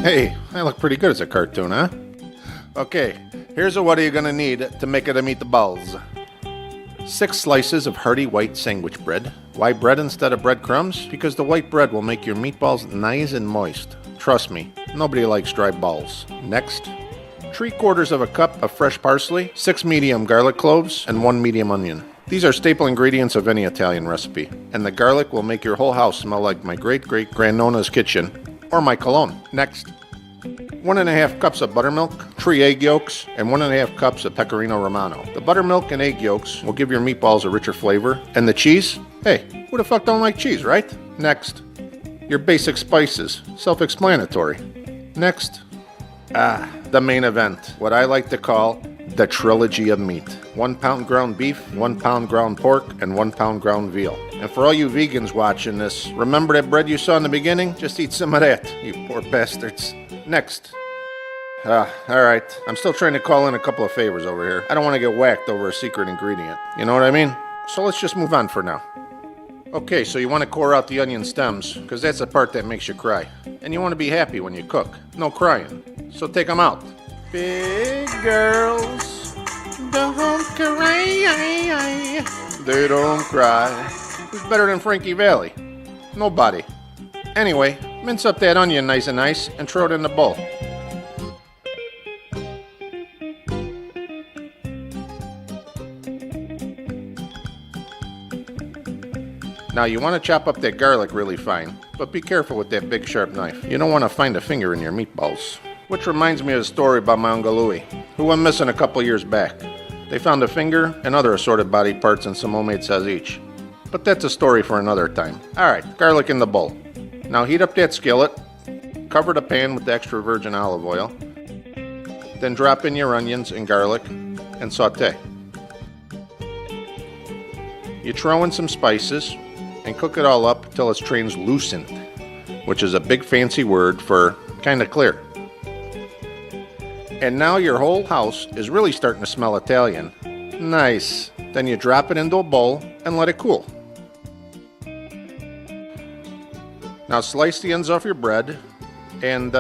Hey, I look pretty good as a cartoon, huh? Okay, here's what are you gonna need to make it a meatballs. 6 slices of hearty white sandwich bread. Why bread instead of breadcrumbs? Because the white bread will make your meatballs nice and moist. Trust me, nobody likes dry balls. Next, 3/4 cup of fresh parsley, 6 medium garlic cloves, and 1 medium onion. These are staple ingredients of any Italian recipe, and the garlic will make your whole house smell like my great-great-grandnona's kitchen, or my cologne. Next, 1½ cups of buttermilk, 3 egg yolks, and 1½ cups of Pecorino Romano. The buttermilk and egg yolks will give your meatballs a richer flavor, and the cheese? Hey, who the fuck don't like cheese, right? Next, your basic spices, self-explanatory. Next, the main event, what I like to call the trilogy of meat. 1 pound ground beef, 1 pound ground pork, and 1 pound ground veal. And for all you vegans watching this, remember that bread you saw in the beginning? Just eat some of that, you poor bastards. Next. Alright, I'm still trying to call in a couple of favors over here. I don't want to get whacked over a secret ingredient. You know what I mean? So let's just move on for now. Okay, so you want to core out the onion stems, because that's the part that makes you cry. And you want to be happy when you cook. No crying. So take them out. Big girls don't cry. They don't cry. Who's better than Frankie Valli? Nobody. Anyway, mince up that onion nice and nice and throw it in the bowl. Now you want to chop up that garlic really fine, but be careful with that big sharp knife. You don't want to find a finger in your meatballs. Which reminds me of a story about my Uncle Louie, who went missing a couple years back. They found a finger and other assorted body parts in some homemade sausage. But that's a story for another time. Alright, garlic in the bowl. Now heat up that skillet, cover the pan with the extra virgin olive oil, then drop in your onions and garlic and saute. You throw in some spices and cook it all up till it's translucent, which is a big fancy word for kinda clear. And now your whole house is really starting to smell Italian. Nice. Then you drop it into a bowl and let it cool. Now slice the ends off your bread and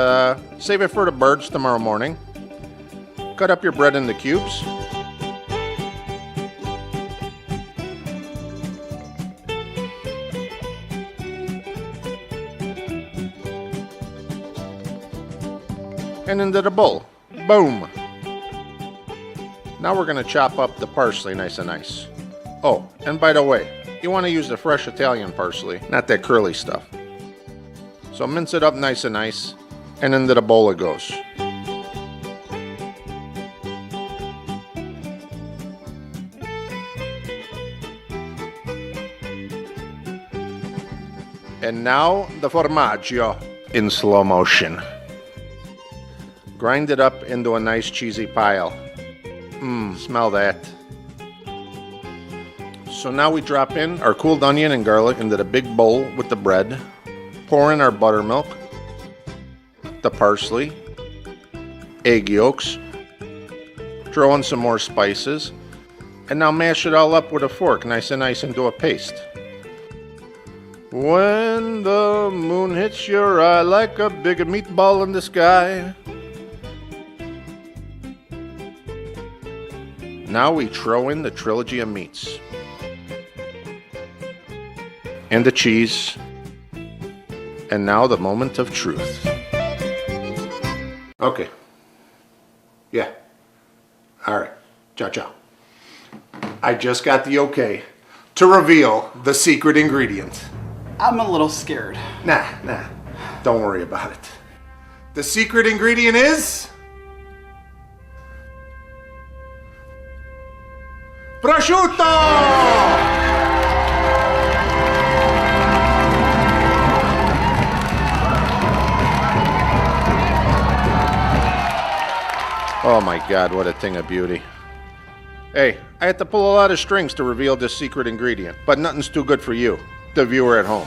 save it for the birds tomorrow morning. Cut up your bread into cubes. And into the bowl. Boom! Now we're going to chop up the parsley nice and nice. Oh, and by the way, you want to use the fresh Italian parsley, not that curly stuff. So mince it up nice and nice, and into the bowl it goes. And now the formaggio in slow motion. Grind it up into a nice cheesy pile. Smell that. So now we drop in our cooled onion and garlic into the big bowl with the bread. Pour in our buttermilk, the parsley, egg yolks, throw in some more spices, and now mash it all up with a fork nice and nice into a paste. When the moon hits your eye like a big meatball in the sky. Now we throw in the trilogy of meats. And the cheese. And now the moment of truth. Okay. Yeah. Alright. Ciao, ciao. I just got the okay to reveal the secret ingredient. I'm a little scared. Nah. Don't worry about it. The secret ingredient is... prosciutto! Oh my God, what a thing of beauty. Hey, I had to pull a lot of strings to reveal this secret ingredient, but nothing's too good for you, the viewer at home.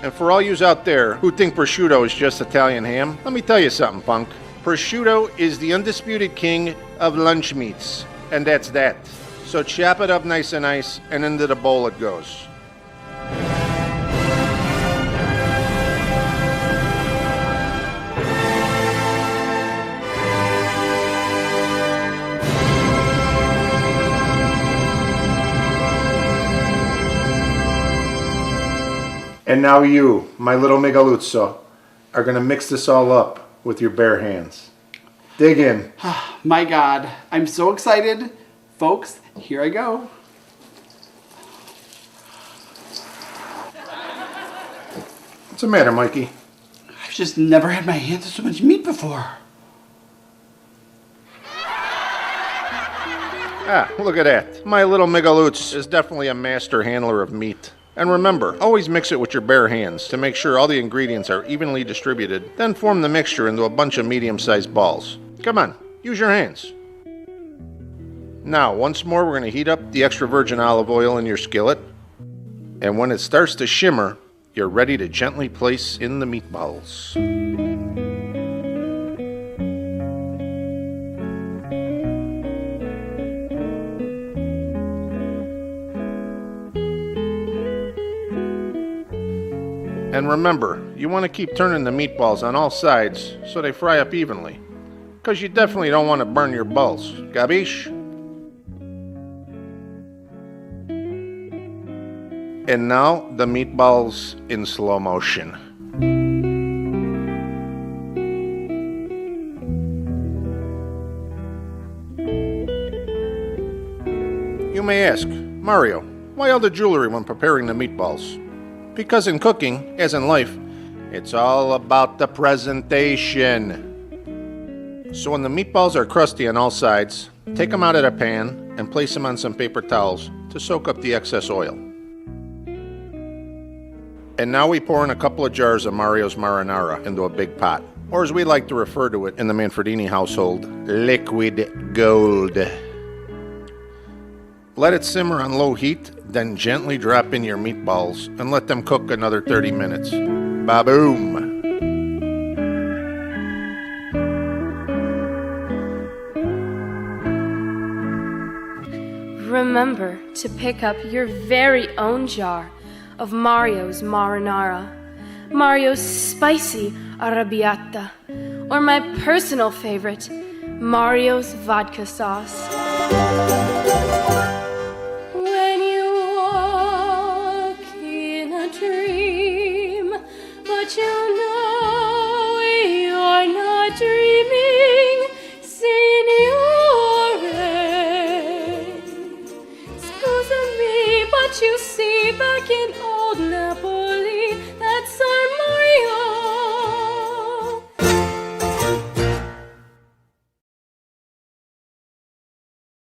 And for all yous out there who think prosciutto is just Italian ham, let me tell you something, punk. Prosciutto is the undisputed king of lunch meats, and that's that. So chop it up nice and nice, and into the bowl it goes. And now you, my little Migaluzzo, are going to mix this all up with your bare hands. Dig in. My God, I'm so excited. Folks, here I go. What's the matter, Mikey? I've just never had my hands on so much meat before. Ah, look at that. My little Migalutz is definitely a master handler of meat. And remember, always mix it with your bare hands to make sure all the ingredients are evenly distributed. Then form the mixture into a bunch of medium-sized balls. Come on, use your hands. Now, once more, we're going to heat up the extra virgin olive oil in your skillet. And when it starts to shimmer, you're ready to gently place in the meatballs. And remember, you want to keep turning the meatballs on all sides so they fry up evenly. Because you definitely don't want to burn your balls. Gabish? And now, the meatballs in slow motion. You may ask, Mario, why all the jewelry when preparing the meatballs? Because in cooking, as in life, it's all about the presentation. So when the meatballs are crusty on all sides, take them out of the pan and place them on some paper towels to soak up the excess oil. And now we pour in a couple of jars of Mario's marinara into a big pot, or as we like to refer to it in the Manfredini household, liquid gold. Let it simmer on low heat, then gently drop in your meatballs and let them cook another 30 minutes. Ba-boom! Remember to pick up your very own jar of Mario's marinara, Mario's spicy arrabbiata, or my personal favorite, Mario's vodka sauce. When you walk in a dream, but you